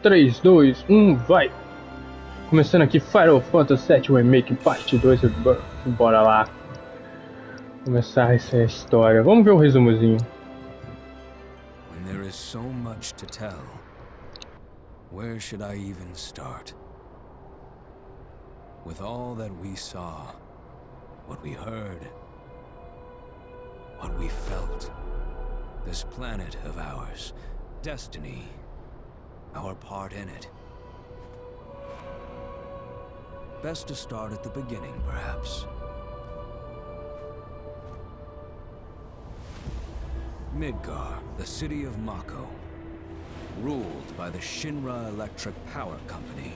3, 2, 1, vai! Começando aqui Final Fantasy VII Remake Parte 2 Rebirth. Bora lá começar essa história. Vamos ver o resumozinho. When there is so much to tell, where should I even start? With all that we saw, what we heard, what we felt, this planet of ours, destiny, our part in it. Best to start at the beginning, perhaps. Midgar, the city of Mako, ruled by the Shinra Electric Power Company,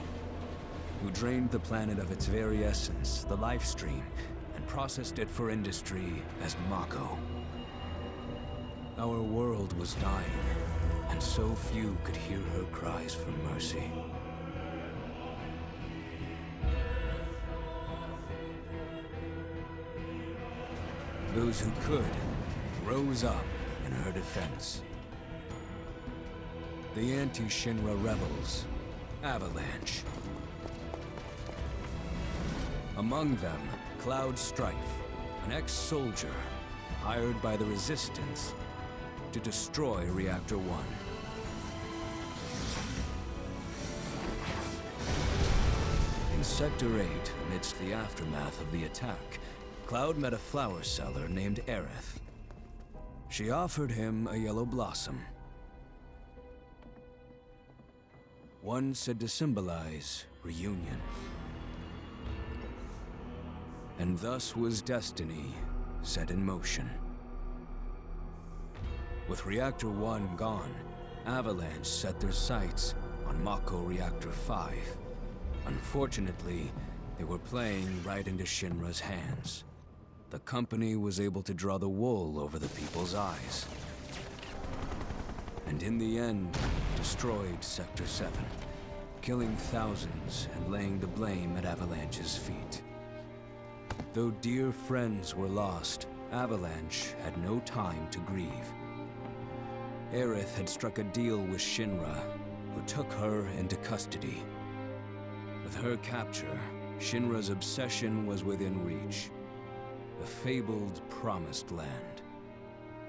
who drained the planet of its very essence, the life stream, and processed it for industry as Mako. Our world was dying, and so few could hear her cries for mercy. Those who could rose up in her defense. The anti-Shinra rebels, Avalanche. Among them, Cloud Strife, an ex-soldier hired by the Resistance to destroy Reactor 1. In Sector 8, amidst the aftermath of the attack, Cloud met a flower seller named Aerith. She offered him a yellow blossom, one said to symbolize reunion. And thus was destiny set in motion. With Reactor 1 gone, Avalanche set their sights on Mako Reactor 5. Unfortunately, they were playing right into Shinra's hands. The company was able to draw the wool over the people's eyes. And in the end, destroyed Sector 7, killing thousands and laying the blame at Avalanche's feet. Though dear friends were lost, Avalanche had no time to grieve. Aerith had struck a deal with Shinra, who took her into custody. With her capture, Shinra's obsession was within reach. The fabled Promised Land.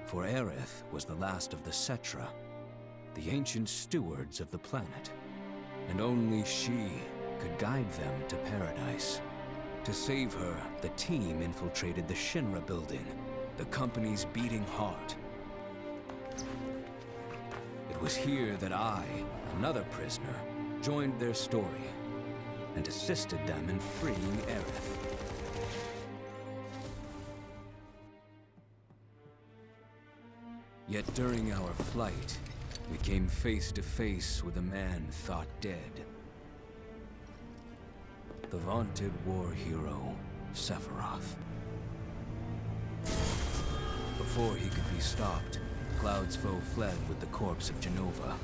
For Aerith was the last of the Cetra, the ancient stewards of the planet, and only she could guide them to paradise. To save her, the team infiltrated the Shinra building, the company's beating heart. It was here that I, another prisoner, joined their story and assisted them in freeing Aerith. Yet during our flight, we came face to face with a man thought dead. The vaunted war hero, Sephiroth. Before he could be stopped, Cloud's foe fled with the corpse of Genova,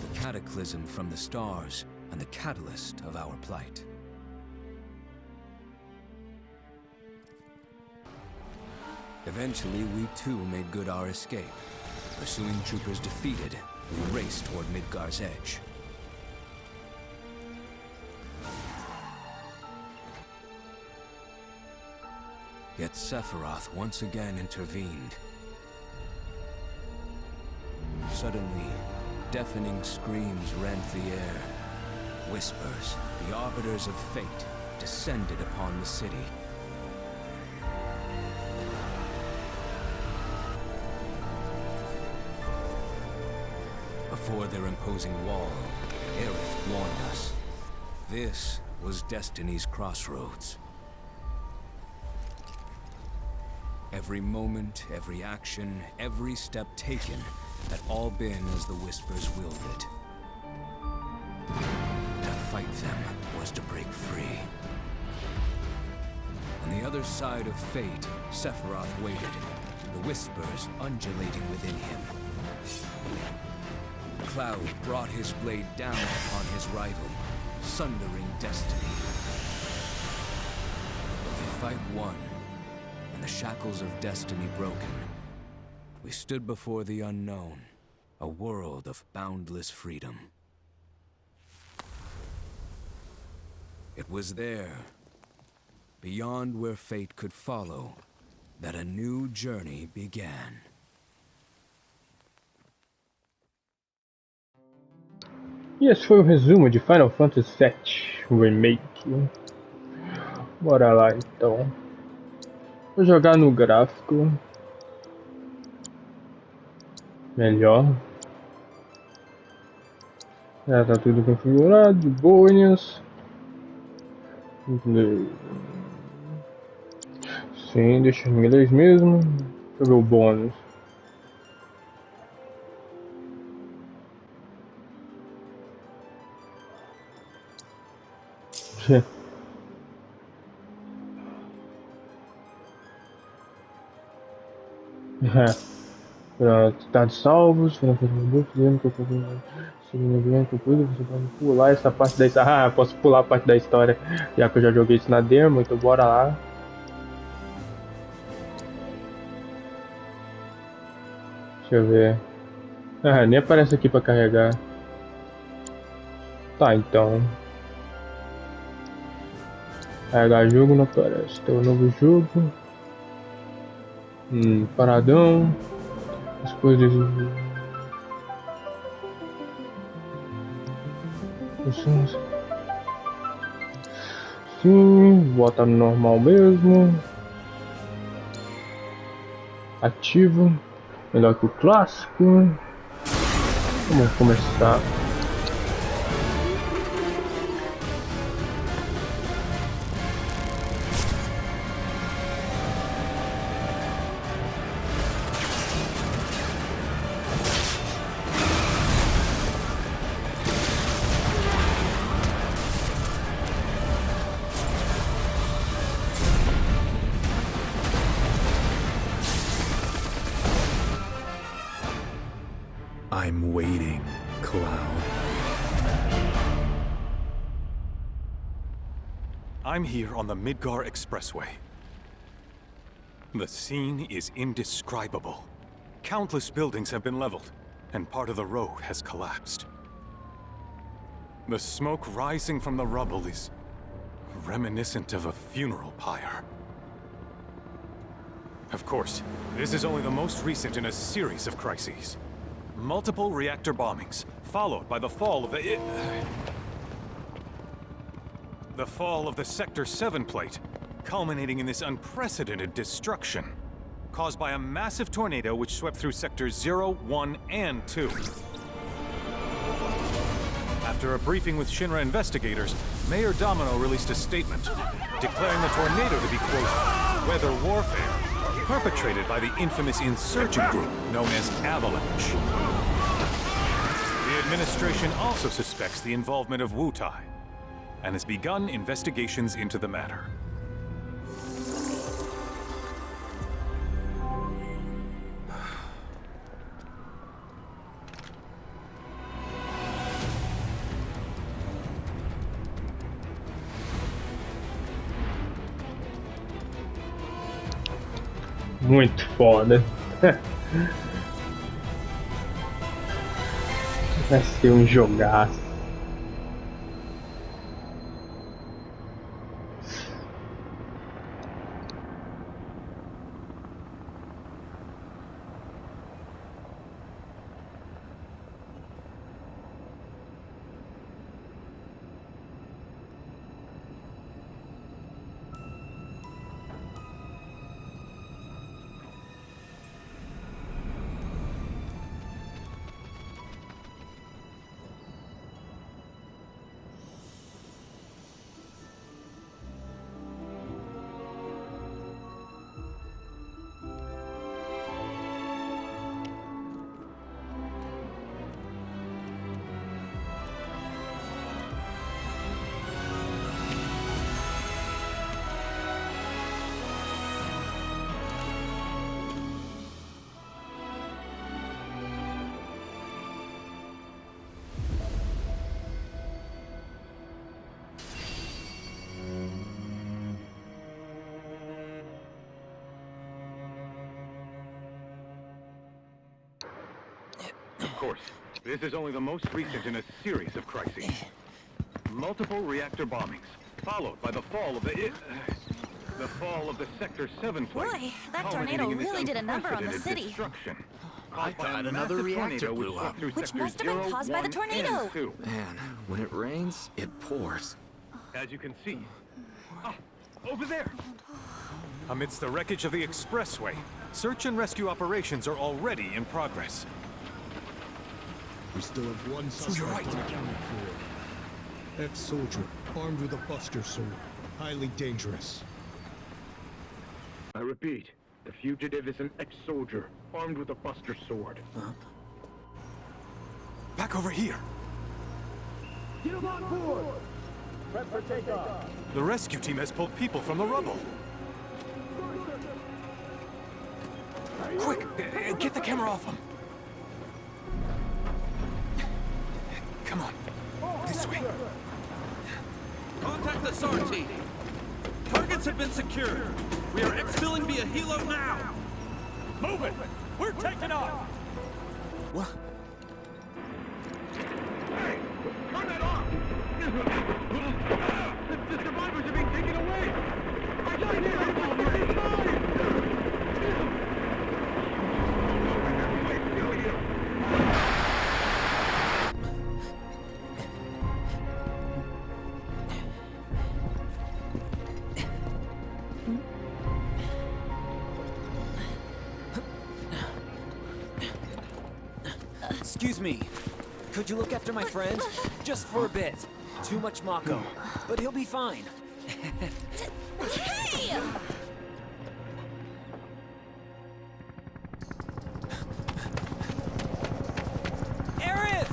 the cataclysm from the stars and the catalyst of our plight. Eventually, we too made good our escape. Pursuing troopers defeated, we raced toward Midgar's edge. Yet Sephiroth once again intervened. Suddenly, deafening screams rent the air. Whispers, the arbiters of fate, descended upon the city. Before their imposing wall, Aerith warned us. This was Destiny's crossroads. Every moment, every action, every step taken had all been as the Whispers willed it. To fight them was to break free. On the other side of fate, Sephiroth waited, the Whispers undulating within him. Cloud brought his blade down upon his rival, sundering destiny. The fight won, and the shackles of destiny broken. We stood before the unknown, a world of boundless freedom. It was there, beyond where fate could follow, that a new journey began. E esse foi o resumo de Final Fantasy VII Remake. Bora lá então. Vou jogar no gráfico melhor. Já tá tudo configurado, de boas. Sim, deixa em inglês mesmo. Deixa eu ver o bônus. Pronto, dados salvos. Você pode pular essa parte da história. Ah, posso pular a parte da história, já que eu já joguei isso na demo, então bora lá. Deixa eu ver. Ah, nem aparece aqui pra carregar. Tá, então. Carregar jogo não aparece. Tem um novo jogo. Paradão. As coisas. Sim, bota no normal mesmo. Ativo. Melhor que o clássico. Vamos começar. I'm waiting, Cloud. I'm here on the Midgar Expressway. The scene is indescribable. Countless buildings have been leveled, and part of the road has collapsed. The smoke rising from the rubble is reminiscent of a funeral pyre. Of course, this is only the most recent in a series of crises. Multiple reactor bombings, followed by the fall of the Sector 7 plate, culminating in this unprecedented destruction, caused by a massive tornado which swept through Sectors 0, 1, and 2. After a briefing with Shinra investigators, Mayor Domino released a statement, declaring the tornado to be, quote, weather warfare, perpetrated by the infamous insurgent group known as Avalanche. The administration also suspects the involvement of Wutai, and has begun investigations into the matter. Muito foda. Vai ser um jogaço. Of course, this is only the most recent in a series of crises. Multiple reactor bombings, followed by the fall of the Sector 7 fleet. Boy, that culminating tornado in this really did a number on the unprecedented city. destruction. I Caused by a thought another massive reactor tornado which blew swept up. through Which sectors must have been 0, caused by the 1, tornado. and 2. Man, when it rains, it pours. As you can see. Over there! Amidst the wreckage of the expressway, search and rescue operations are already in progress. We still have one suspect you're right. unaccounted for. Ex-soldier, armed with a buster sword. Highly dangerous. I repeat, the fugitive is an ex-soldier, armed with a buster sword. Back over here! Get him on board! Prep for takeoff! The rescue team has pulled people from the rubble. Quick! Get the camera off them! Come on. This way. Contact the SAR team. Targets have been secured. We are exfilling via helo now. Move it! We're taking off! What? Hey! Turn that off! The survivors are being taken away! I got it! Excuse me. Could you look after my friend? Just for a bit. Too much Mako. But he'll be fine. Hey! Aerith!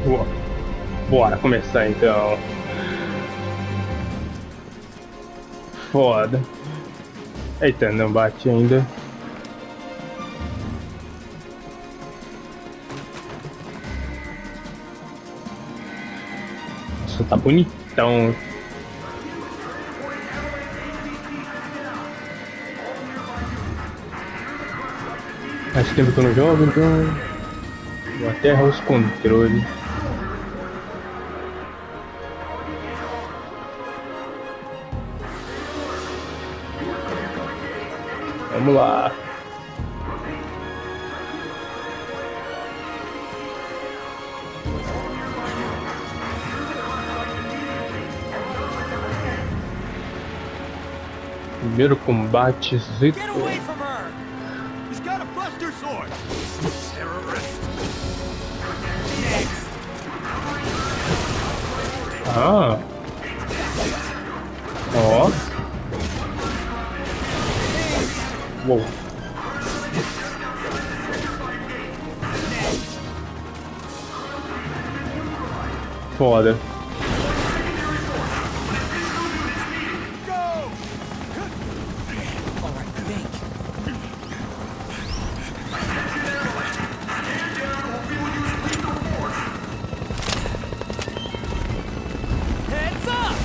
Boa. Bora começar então. Foda. Eita, não bate ainda. Nossa, tá bonitão. Faz tempo que eu não jogo, então vou até errar os controles. Vamos lá. Primeiro combate, Zito. Get away from her! He's got a buster sword! Terrorist! Ah. Ó. Uou. Foda. Alright, think. Heads up!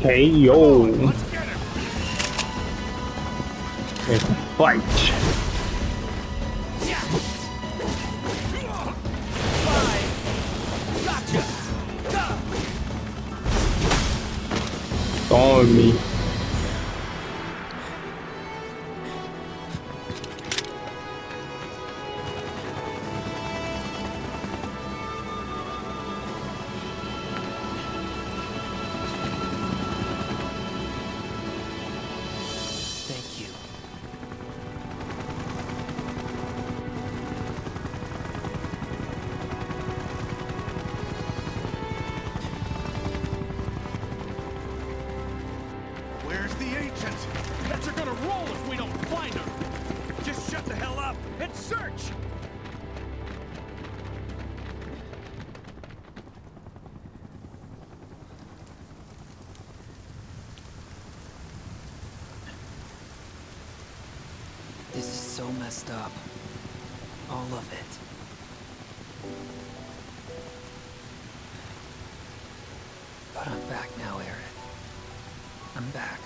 KO. Let's fight. Tome. Thank you. Where's the agent? Heads are gonna roll if we don't find her! Just shut the hell up and search! This is so messed up. All of it. But I'm back now, Aerith. I'm back.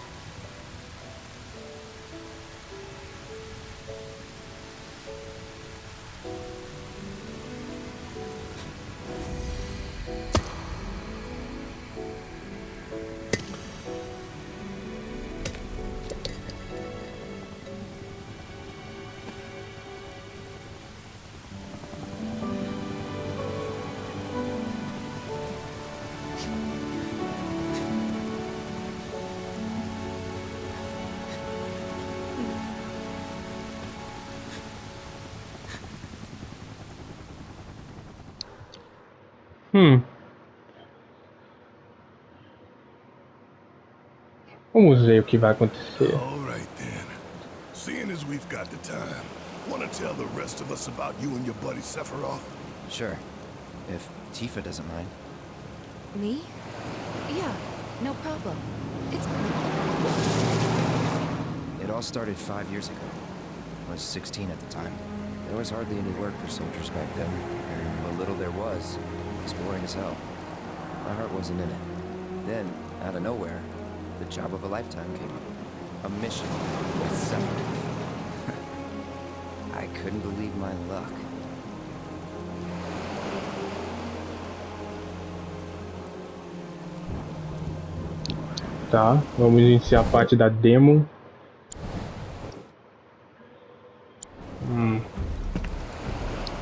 Vamos ver o que vai acontecer. All right then. Seeing as we've got the time, want to tell the rest of us about you and your buddy Sephiroth? Sure. If Tifa doesn't mind. Me? Yeah, no problem. It's cool. It all started 5 years ago. I was 16 at the time. There was hardly any work for soldiers back then, and what little there was boring as hell. My heart wasn't in it. Then, out of nowhere, the job of a lifetime came up. A mission with Sephiroth. I couldn't believe my luck. Tá, vamos iniciar a parte da demo.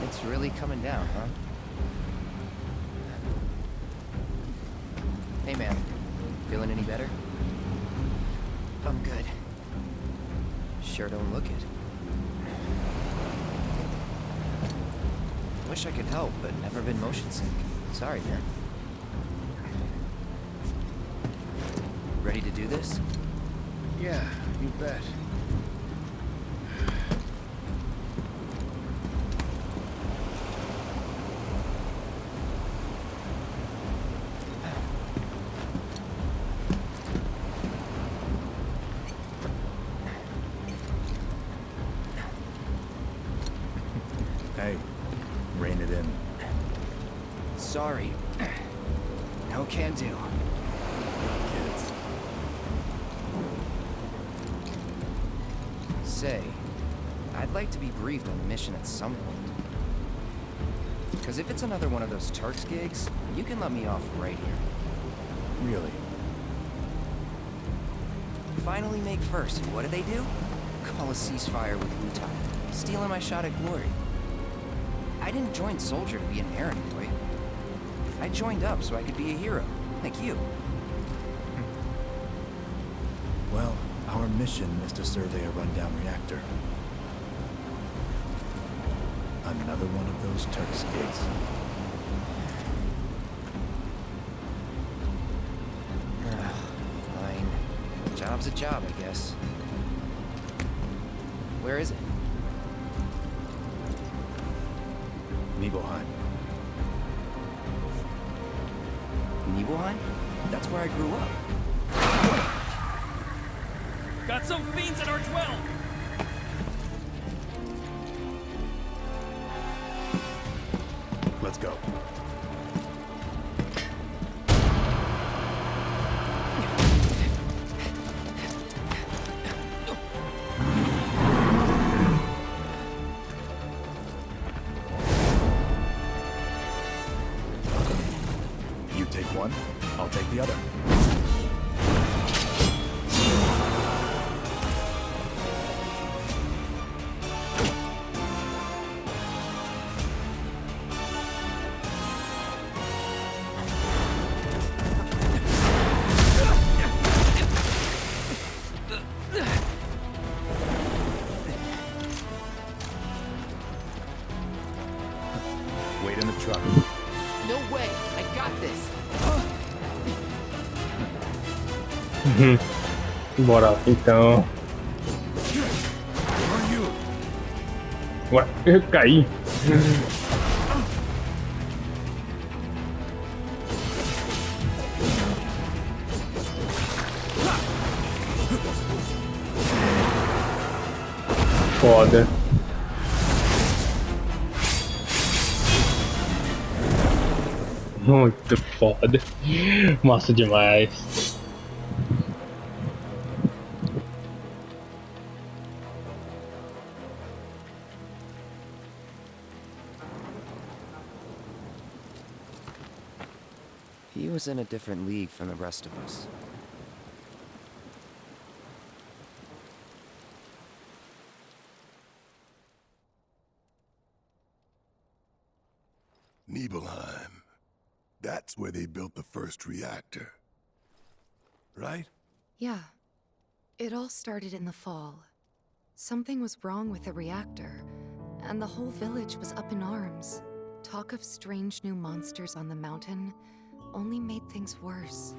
It's really coming down, huh? Hey man, feeling any better? I'm good. Sure don't look it. Wish I could help, but never been motion sick. Sorry, man. Ready to do this? Yeah, you bet. Hey, rein it in. Sorry. No can do. Kids. Say, I'd like to be briefed on the mission at some point. Because if it's another one of those Turks gigs, you can let me off right here. Really? Finally make first, and what do they do? Call a ceasefire with Wutai, stealing my shot at glory. I didn't join Soldier to be an errand boy. I joined up so I could be a hero, like you. Well, our mission is to survey a rundown reactor. Another one of those Turks gigs. Fine. Job's a job, I guess. Where is it? Nibelheim. Nibelheim? That's where I grew up. Got some fiends at our 12! Let's go. You take one, I'll take the other. Wait in the truck. No way! I got this! Bora, então. Ué, eu caí. Foda. Muito foda. Massa demais. He was in a different league from the rest of us. Nibelheim. That's where they built the first reactor. Right? Yeah. It all started in the fall. Something was wrong with the reactor, and the whole village was up in arms. Talk of strange new monsters on the mountain only made things worse.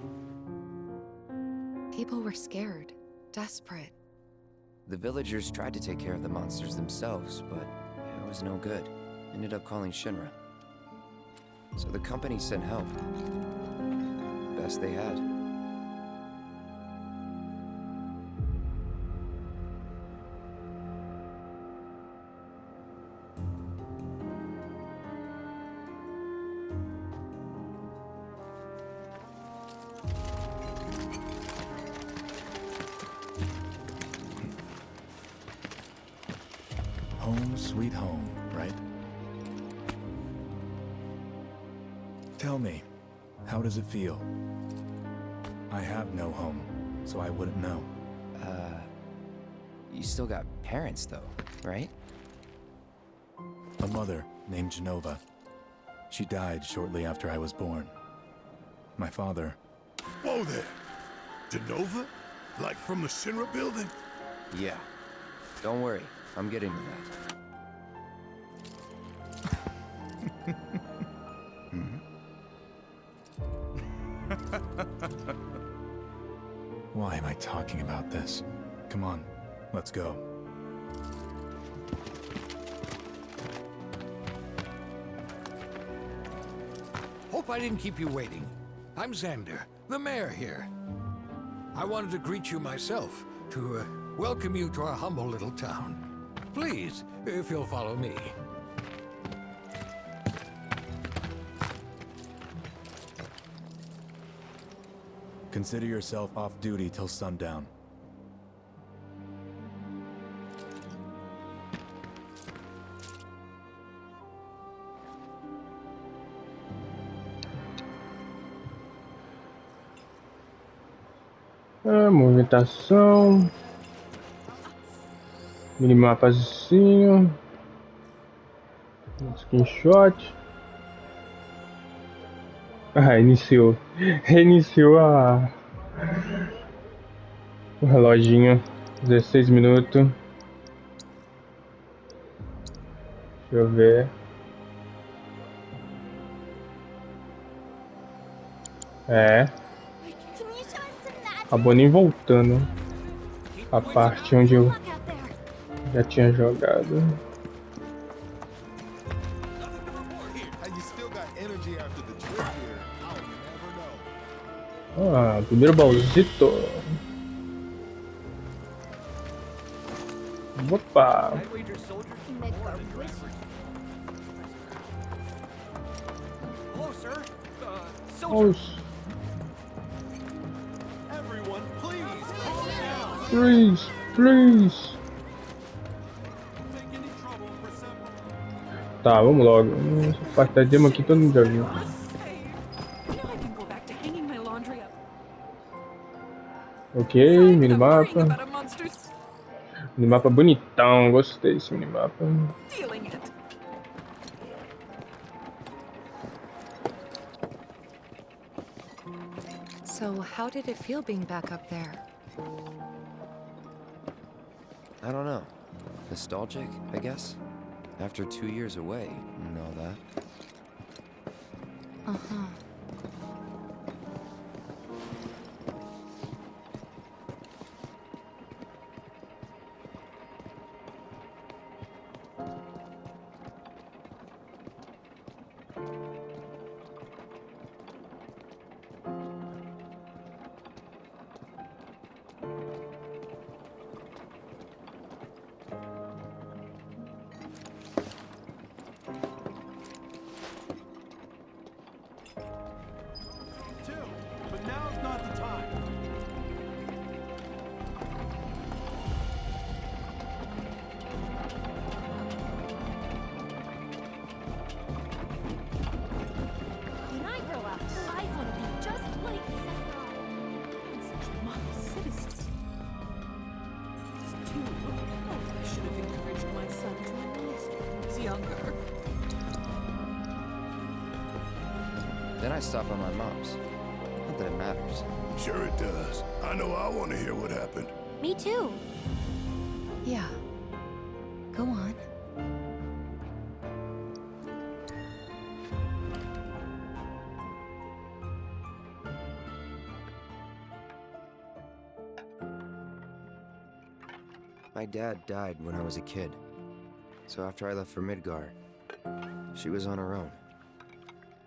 People were scared, desperate. The villagers tried to take care of the monsters themselves, but it was no good. Ended up calling Shinra. So the company sent help. Best they had. Home sweet home, right? Tell me, how does it feel? I have no home, so I wouldn't know. You still got parents though, right? A mother named Genova. She died shortly after I was born. My father... Whoa there! Genova? Like from the Shinra building? Yeah. Don't worry, I'm getting to that. Why am I talking about this? Come on, let's go. Hope I didn't keep you waiting. I'm Xander, the mayor here. I wanted to greet you myself, to welcome you to our humble little town. Please, if you'll follow me. Consider yourself off duty till sundown. Movimentação. Minimapazinho. Screenshot. Iniciou. Reiniciou o reloginho. 16 minutos. Deixa eu ver. Acabou nem voltando a parte onde eu já tinha jogado. Primeiro baúzito. Opa! Please. Tá, vamos logo. Essa parte da demo aqui todo mundo já viu. Ok, minimapa. Minimapa bonitão, gostei desse minimapa. So, how did it feel being back up there? I don't know. Nostalgic, I guess? After 2 years away and all that. Uh-huh. longer. Then I stop on my mom's. Not that it matters. Sure it does. I know I want to hear what happened. Me too. Yeah. Go on. My dad died when I was a kid. So after I left for Midgar, she was on her own.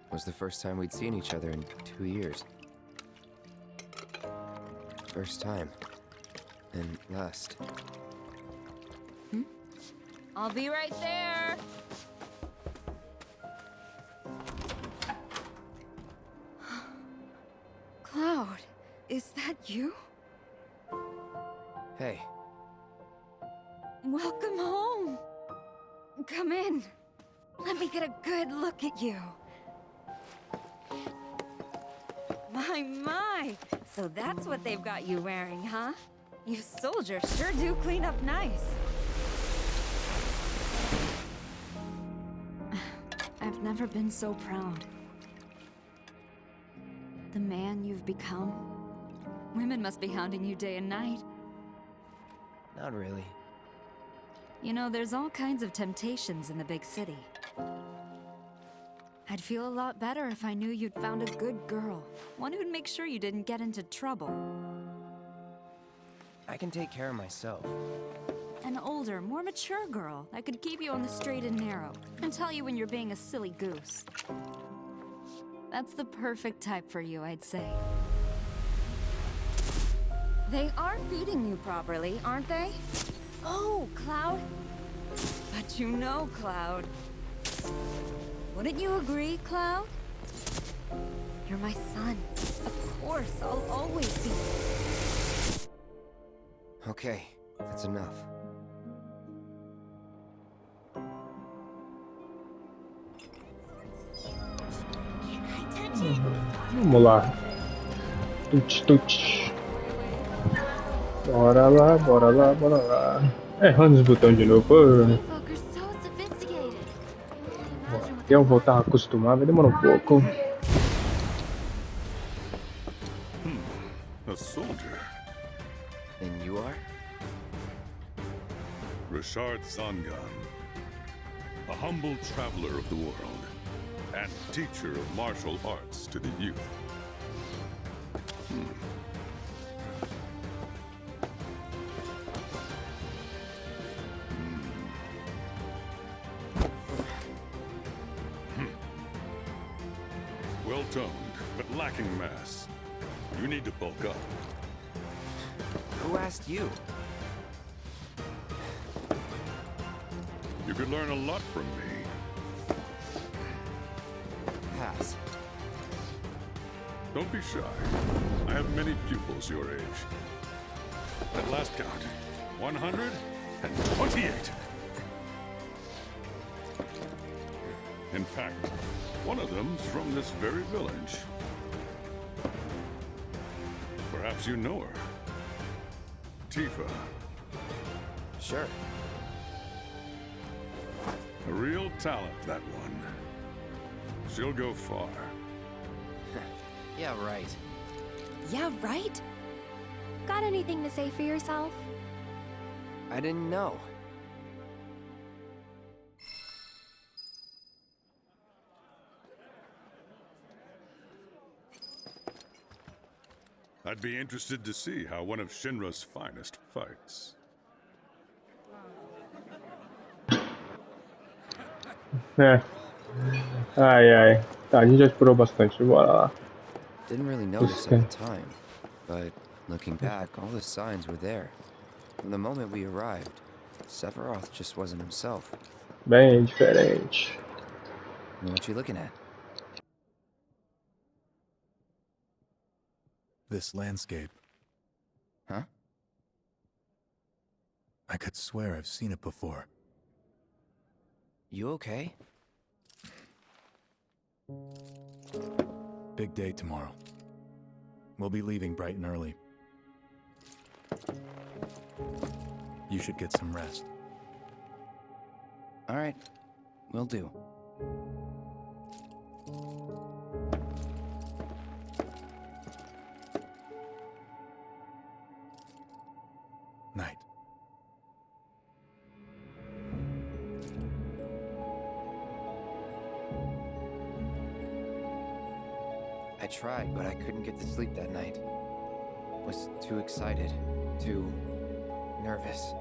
It was the first time we'd seen each other in 2 years. First time. And last. I'll be right there. Cloud, is that you? Hey. Welcome home. Come in. Let me get a good look at you. My. So that's what they've got you wearing, huh? You soldiers sure do clean up nice. I've never been so proud. The man you've become. Women must be hounding you day and night. Not really. You know, there's all kinds of temptations in the big city. I'd feel a lot better if I knew you'd found a good girl. One who'd make sure you didn't get into trouble. I can take care of myself. An older, more mature girl that could keep you on the straight and narrow and tell you when you're being a silly goose. That's the perfect type for you, I'd say. They are feeding you properly, aren't they? Oh, Cloud. But you know, Cloud. Wouldn't you agree, Cloud? You're my son. Of course, I'll always be. Okay, that's enough. Vamos lá. Tut. Bora lá, bora lá, bora lá. Errando os botões de novo. Até eu voltar a acostumar, vai demorar um pouco. A soldier. And you are? Richard Zangan. A humble traveler of the world. And teacher of martial arts to the youth. Well-toned, but lacking mass. You need to bulk up. Who asked you? You could learn a lot from me. Pass. Don't be shy. I have many pupils your age. At last count, 128. In fact, one of them's from this very village. Perhaps you know her. Tifa. Sure. A real talent, that one. She'll go far. Yeah, right. Yeah, right? Got anything to say for yourself? I didn't know. I'd be interested to see how one of Shinra's finest fights. Ai. Tá, a gente já explorou bastante, bora lá. Didn't really notice at the time, but looking back, all the signs were there. From the moment we arrived, Sephiroth just wasn't himself. Bem diferente. What you looking at? This landscape. Huh? I could swear I've seen it before. You okay? Big day tomorrow. We'll be leaving bright and early. You should get some rest. All right. Will do. Night. I tried, but I couldn't get to sleep that night. Was too excited, too nervous.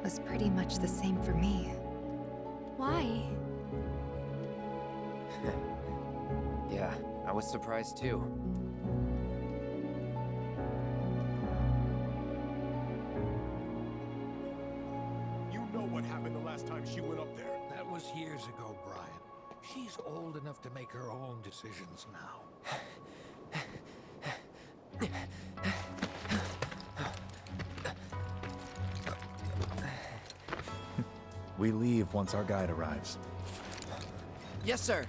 Was pretty much the same for me. Why? Yeah, I was surprised too. You know what happened the last time she went up there. That was years ago, Brian. She's old enough to make her own decisions now. We leave once our guide arrives. Yes, sir.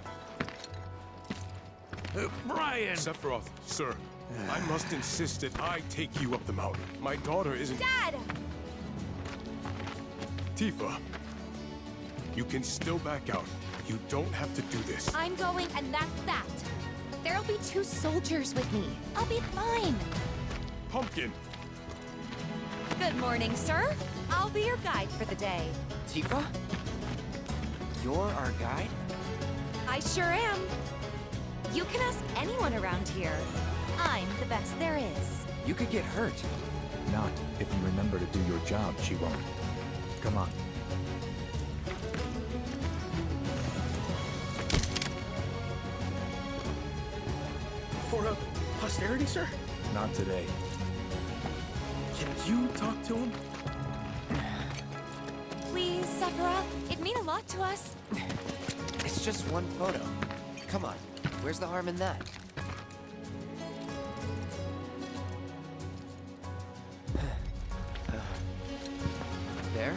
Brian! Sephiroth, sir, I must insist that I take you up the mountain. My daughter isn't... Dad! Tifa, you can still back out. You don't have to do this. I'm going, and that's that. There'll be 2 soldiers with me. I'll be fine. Pumpkin! Good morning, sir. I'll be your guide for the day. Tifa? You're our guide? I sure am. You can ask anyone around here. I'm the best there is. You could get hurt. Not if you remember to do your job, she won't. Come on. For posterity, sir? Not today. Can you talk to him? Please, Sephiroth. It'd mean a lot to us. It's just one photo. Come on, where's the harm in that? There?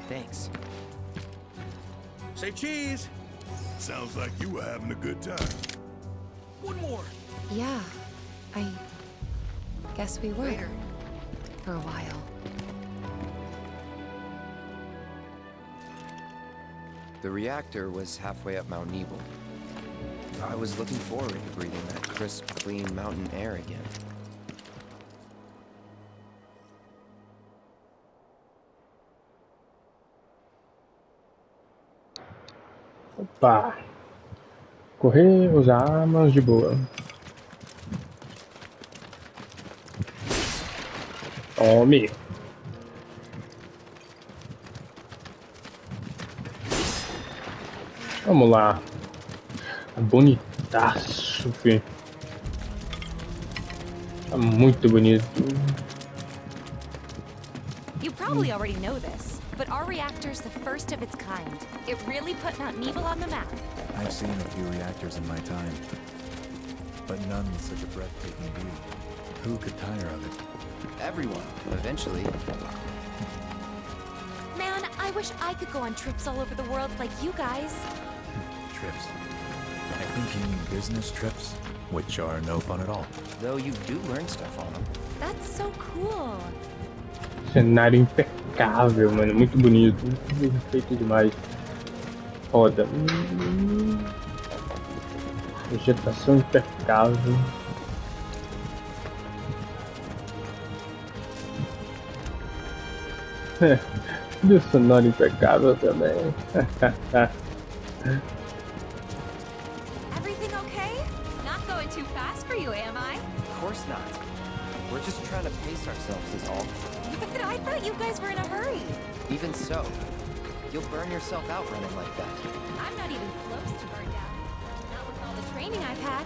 Thanks. Say cheese! Sounds like you were having a good time. One more! Yeah, I guess we were. Later. For a while. The reactor was halfway up Mount Nebel. I was looking forward to breathing that crisp, clean mountain air again. Opa! Correr, usar armas de boa. Tome! Vamos lá. Bonitaço, filho. Tá muito bonito. You probably already know this, but our reactor's the first of its kind. It really put Mount Nebel on the map. I've seen a few reactors in my time, but none with such a breathtaking view. Who could tire of it? Everyone, eventually. Man, I wish I could go on trips all over the world like you guys. Trips. I think you mean business trips, which are no fun at all. Though you do learn stuff on them. That's so cool. Cenário impecável, mano. Muito bonito. Perfeito demais. Roda. Vegetação impecável. E o sonoro impecável também. Everything okay? Not going too fast for you, am I? Of course not. We're just trying to pace ourselves is all. But I thought you guys were in a hurry. Even so, you'll burn yourself out running like that. I'm not even close to burned out. Not with all the training I've had.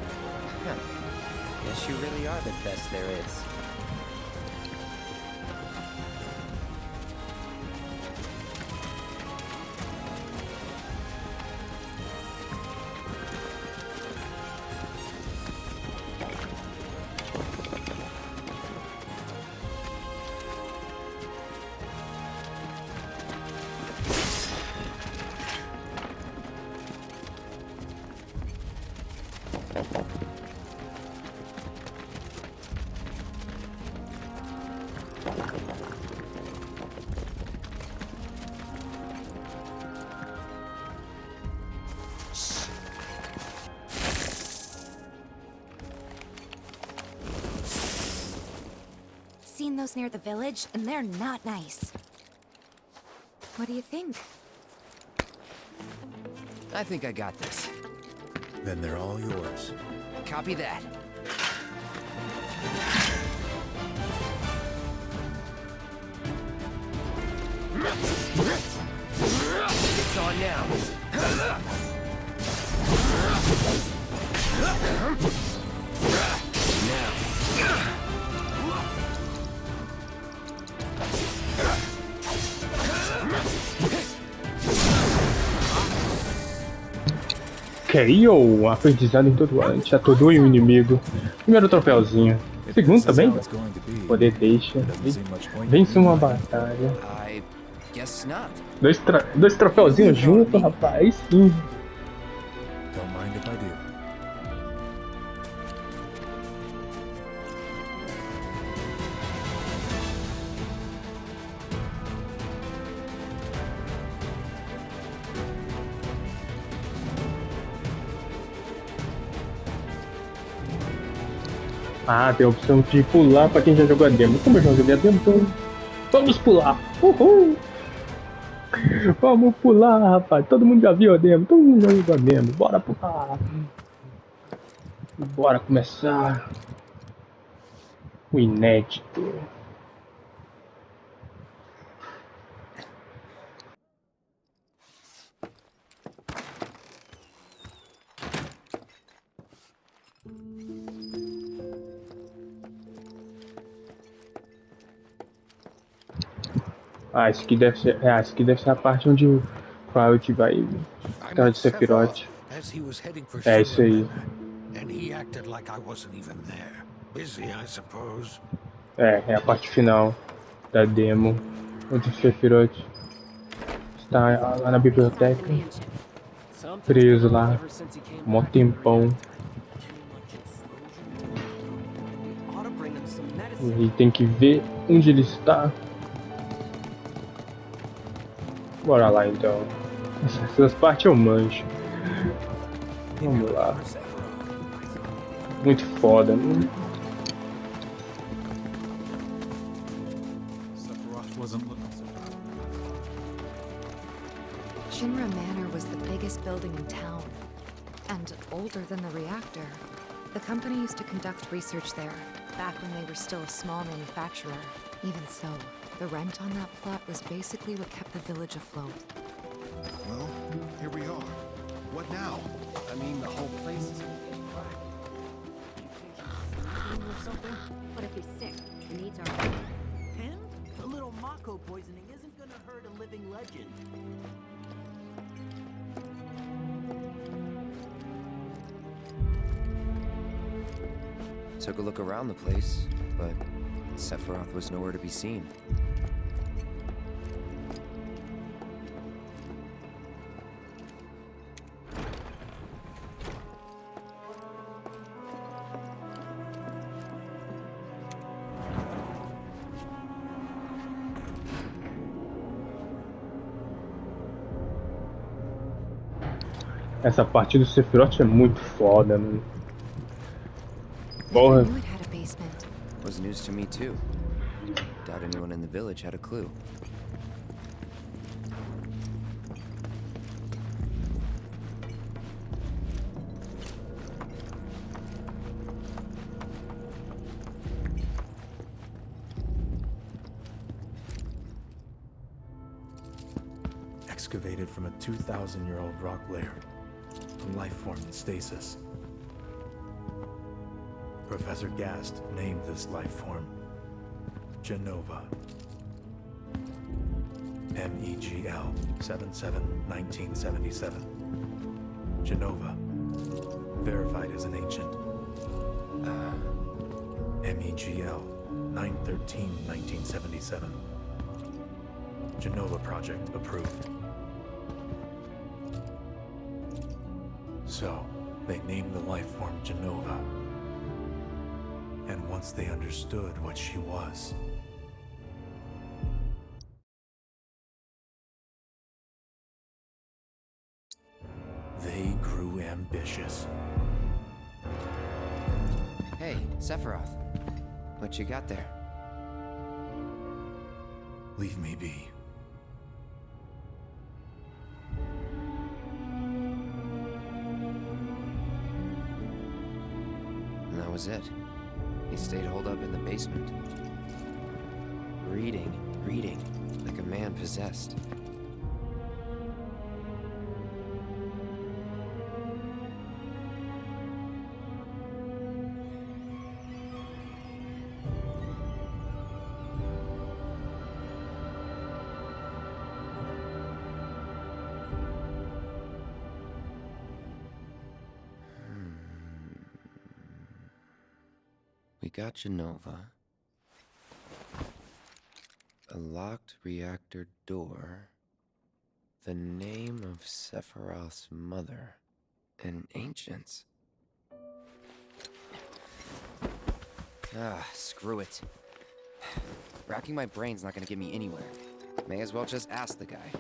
Guess you really are the best there is. seen those near the village, and they're not nice. What do you think? I think I got this. Then they're all yours. Copy that. It's on now. KO, aprendizado em todo ante, atordoe o inimigo. Primeiro troféuzinho. Segundo também? Poder deixa. Vence uma batalha. Guess not. Dois troféuzinhos juntos, rapaz. Sim. Don't mind if I do. Ah, tem a opção de pular pra quem já jogou a demo. Como eu joguei a demo, então vamos pular. Uhul! Vamos pular, rapaz. Todo mundo já viu a demo, todo mundo já jogou a demo. Bora pular. Bora começar o inédito. Ah, isso aqui deve ser. Isso aqui deve ser a parte onde o Cloud vai atrás de Sephiroth. É isso aí. É a parte final da demo, onde o Sephiroth está lá na biblioteca, preso lá, mó tempão. E tem que ver onde ele está. Bora lá então. Essas partes eu manjo. Vamos lá. Muito foda, né? Shinra Manor was the biggest building in town, and older than the reactor. The company used to conduct research there, back when they were still a small manufacturer. Even so, the rent on that plot was basically what kept the village afloat. Well, here we are. What now? I mean, the whole place is something? What if he's sick and needs our help? Him? A little Mako poisoning isn't gonna hurt a living legend. Took a look around the place, but Sephiroth was nowhere to be seen. Essa parte do Sephiroth é muito foda, mano. Porra. Was news to me too. Doubt anyone in the village had a clue. Excavated from a 2,000-year-old rock layer. Life form in stasis. Professor Gast named this life form Genova. MEGL 77-1977. Genova. Verified as an ancient. MEGL 913-1977. Genova project approved. So, they named the life form Genova. And once they understood what she was, they grew ambitious. Hey, Sephiroth. What you got there? Leave me be. And that was it. He stayed holed up in the basement. Reading, like a man possessed. We got Genova. A locked reactor door. The name of Sephiroth's mother. And ancients. Screw it. Racking my brain's not gonna get me anywhere. May as well just ask the guy.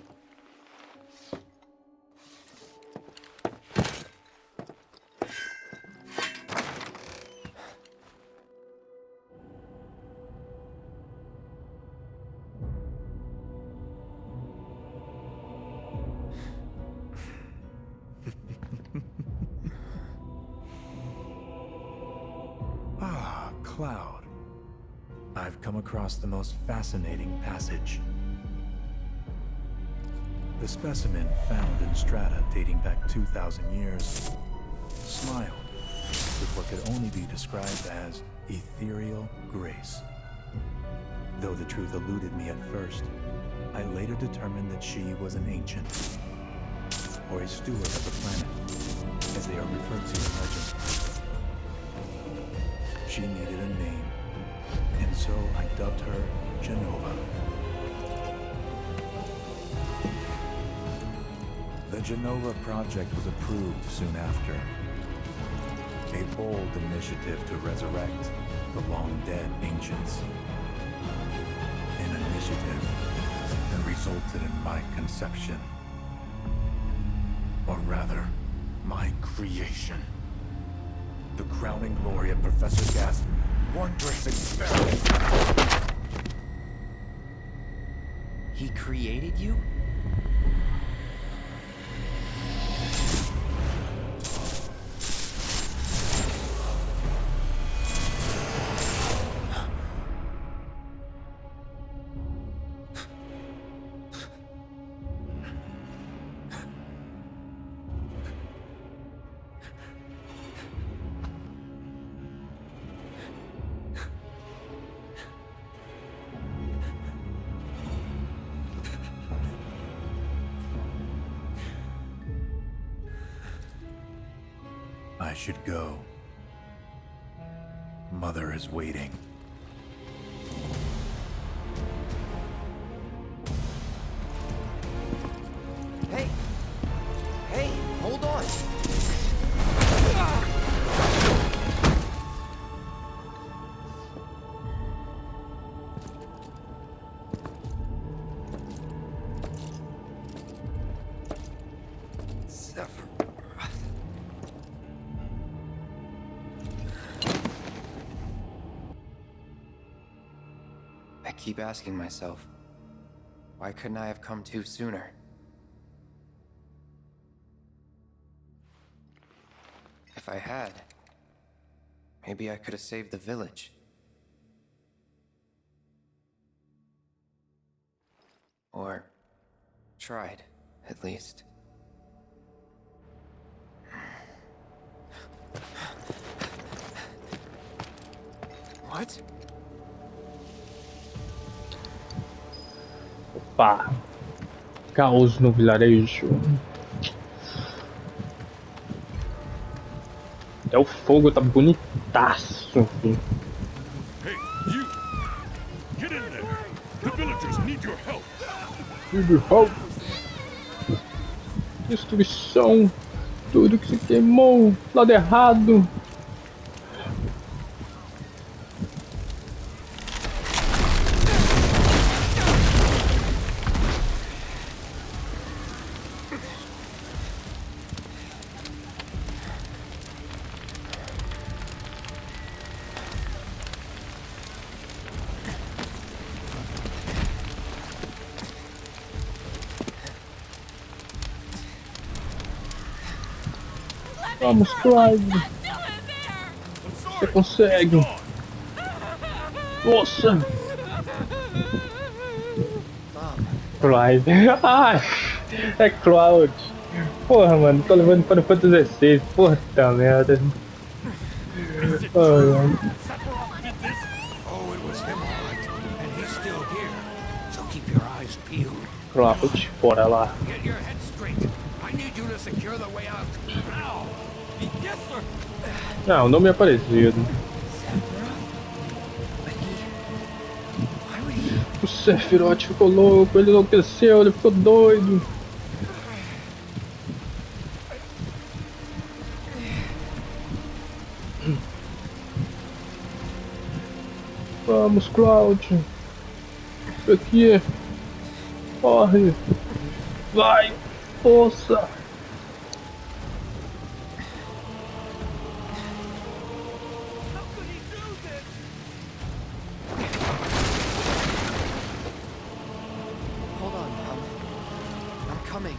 Cloud. I've come across the most fascinating passage. The specimen found in strata dating back 2,000 years smiled with what could only be described as ethereal grace. Though the truth eluded me at first, I later determined that she was an ancient, or a steward of the planet, as they are referred to in legend. She needed a name, and so I dubbed her Genova. The Genova project was approved soon after. A bold initiative to resurrect the long-dead ancients. An initiative that resulted in my conception. Or rather, my creation. The crowning glory of Professor Gas' wondrous experiment. He created you? I should go. Mother is waiting. Hey! Hey, hold on! I keep asking myself, why couldn't I have come to sooner? If I had, maybe I could have saved the village. Or tried, at least. What? Opa! Caos no vilarejo. Até o fogo tá bonitaço, filho. Hey, you! Get in there! The villagers need your help! Need your help! Destruição! Tudo que se queimou! Lado errado! Vamos, Clyde. Você consegue. Nossa. Clyde. Ai, é Cloud. Porra, mano, tô levando para o Final Fantasy XVI. Puta merda. Oh, it was him, all right. And he's still here. So keep your eyes peeled. Cloud, bora lá. Get your head straight. I need you to secure the way out. Now. Yes, sir. Não, não me aparecido. O Sephiroth ficou louco, ele enlouqueceu, ele ficou doido. Vamos, Cloud. Isso aqui. Corre. Vai. Força. Hold on, Mom. I'm coming.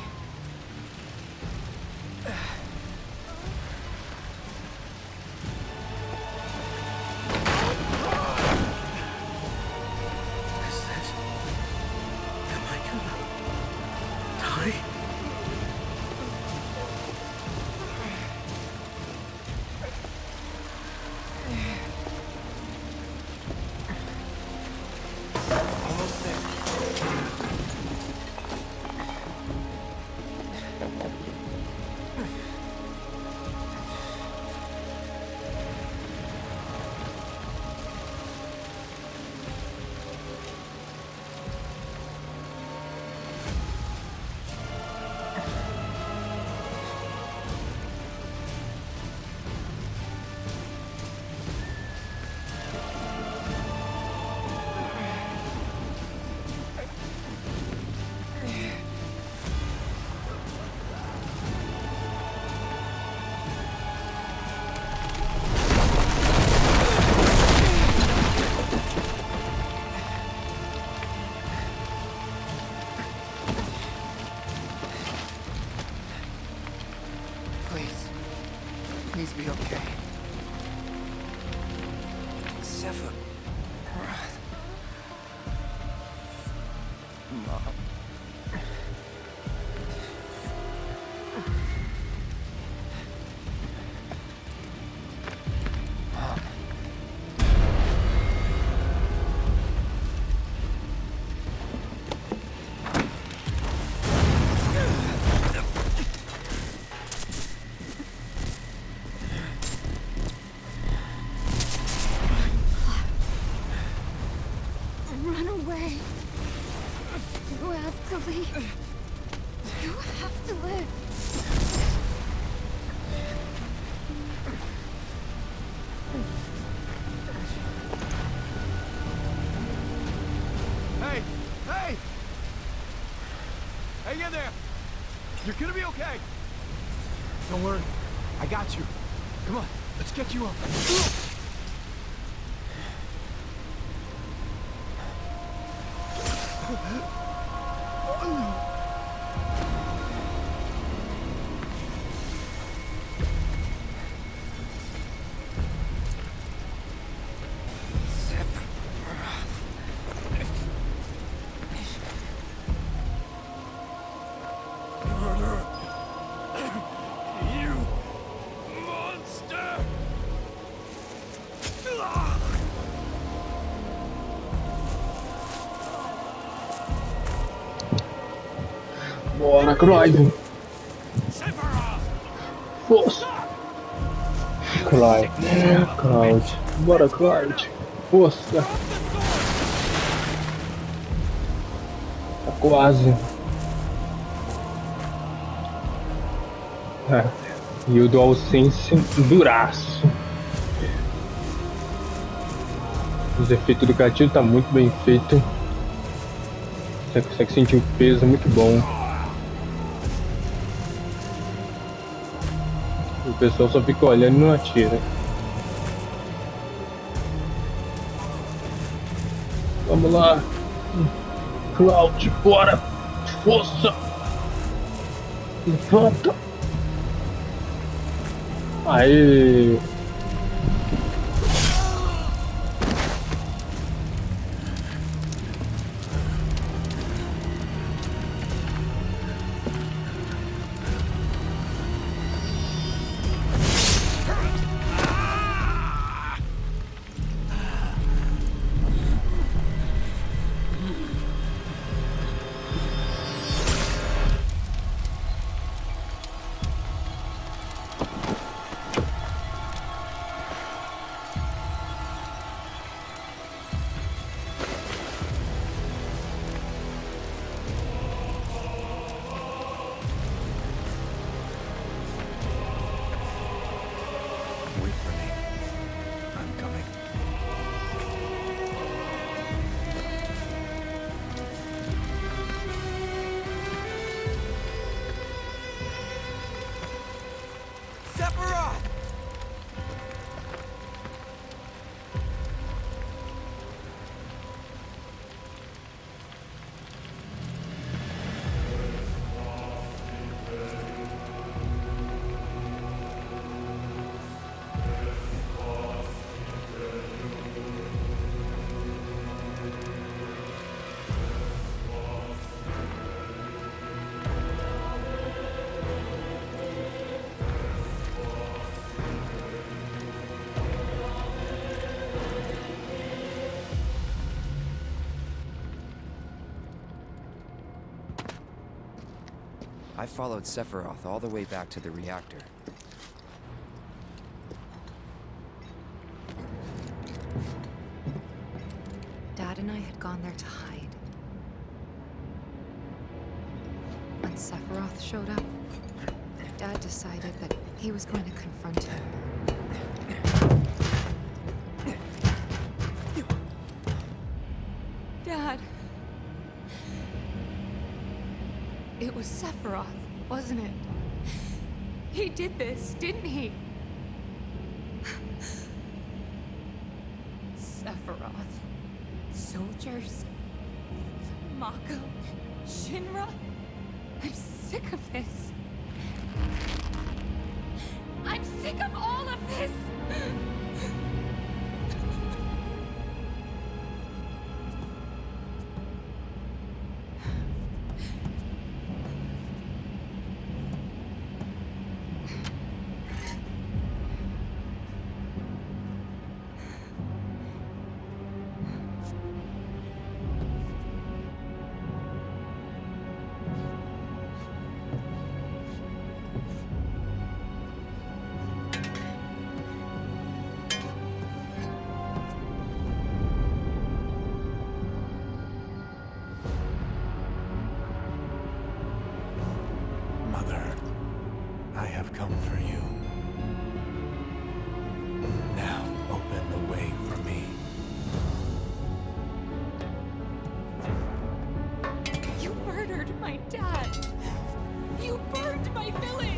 Please be okay. Sephiroth. Mom. Run away. You have to leave. You have to live. Hey! Hey! Hey, you there! You're gonna be okay! Don't worry. I got you. Come on, let's get you up. You monster! Bora, Clyde. Força. Clyde. Bora, Clyde. Força. Tá quase. É. E o DualSense duraço. Os efeitos do gatilho tá muito bem feito. Você consegue sentir o peso, muito bom. O pessoal só fica olhando e não atira. Vamos lá. Cloud, bora. Força. Levanta. Aí. Wait for me. I'm coming. Sephiroth! I followed Sephiroth all the way back to the reactor. Dad and I had gone there to hide. When Sephiroth showed up, Dad decided that he was going to confront him. Dad! It was Sephiroth, wasn't it? He did this, didn't he? Sephiroth. Soldiers. Mako. Shinra. I'm sick of this. I'm sick of all of this! Mother, I have come for you. Now open the way for me. You murdered my dad! You burned my village!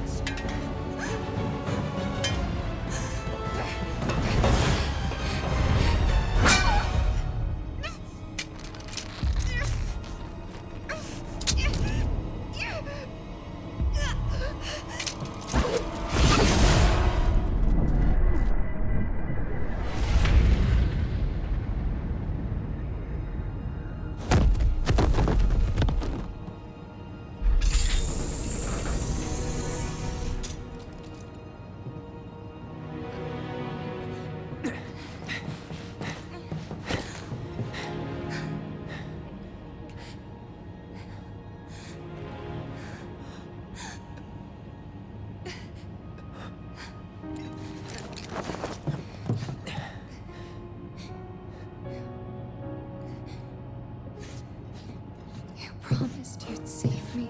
Promised you'd save me.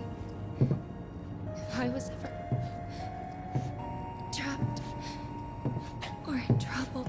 If I was ever trapped or in trouble.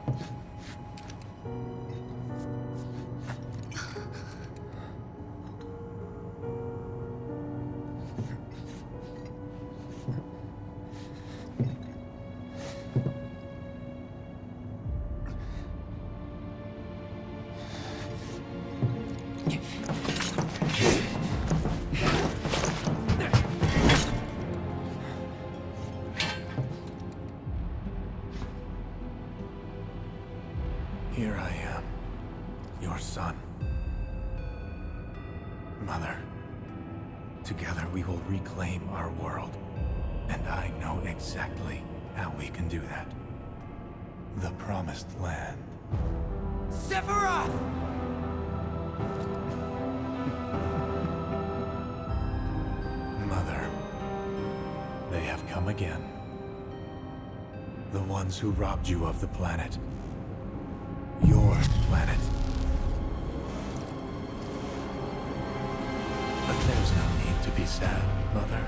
Here I am, your son. Mother, together we will reclaim our world. And I know exactly how we can do that. The Promised Land. Sephiroth! Mother, they have come again. The ones who robbed you of the planet. Your planet. But there's no need to be sad, Mother.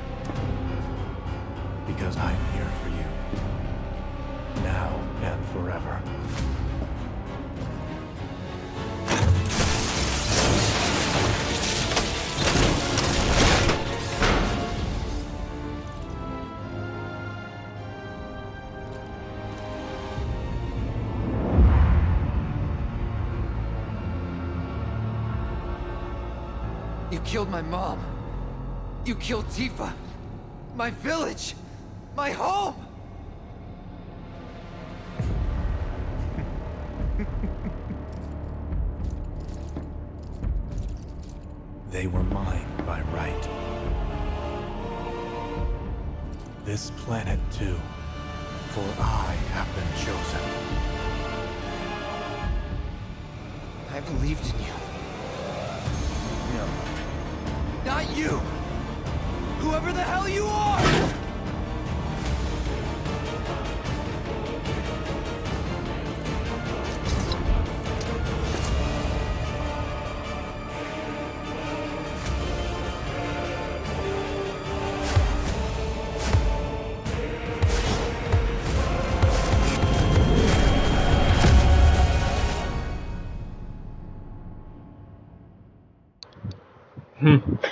Because I'm here for you. Now and forever. You killed my mom. You killed Tifa. My village. My home. They were mine by right. This planet too, for I have been chosen. I believed in you. No. Not you! Whoever the hell you are!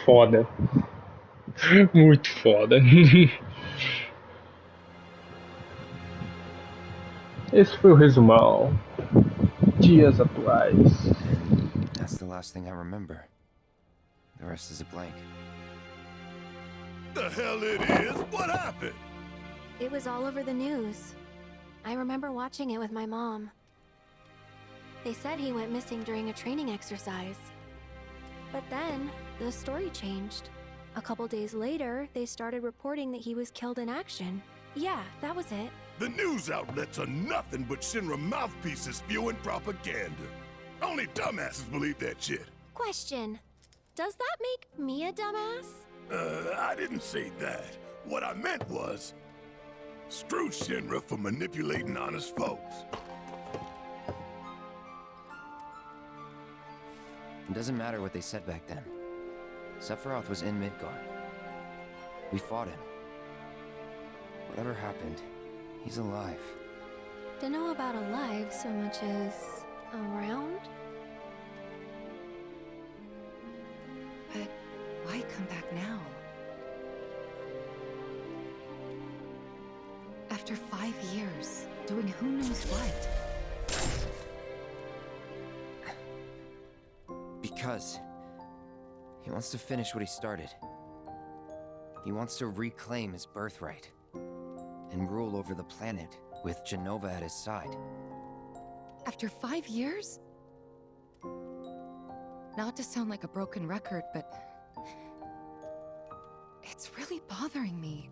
Foda. Muito foda. Esse foi o resumão. Dias atuais. And that's the last thing I remember. The rest is a blank. The hell it is? What happened? It was all over the news. I remember watching it with my mom. They said he went missing during a training exercise. But then, the story changed. A couple days later, they started reporting that he was killed in action. Yeah, that was it. The news outlets are nothing but Shinra mouthpieces spewing propaganda. Only dumbasses believe that shit. Question. Does that make me a dumbass? I didn't say that. What I meant was, screw Shinra for manipulating honest folks. It doesn't matter what they said back then. Sephiroth was in Midgar. We fought him. Whatever happened, he's alive. Don't know about alive so much as around? But why come back now? After 5 years, doing who knows what? Because he wants to finish what he started. He wants to reclaim his birthright and rule over the planet with Jenova at his side. After 5 years? Not to sound like a broken record, but it's really bothering me.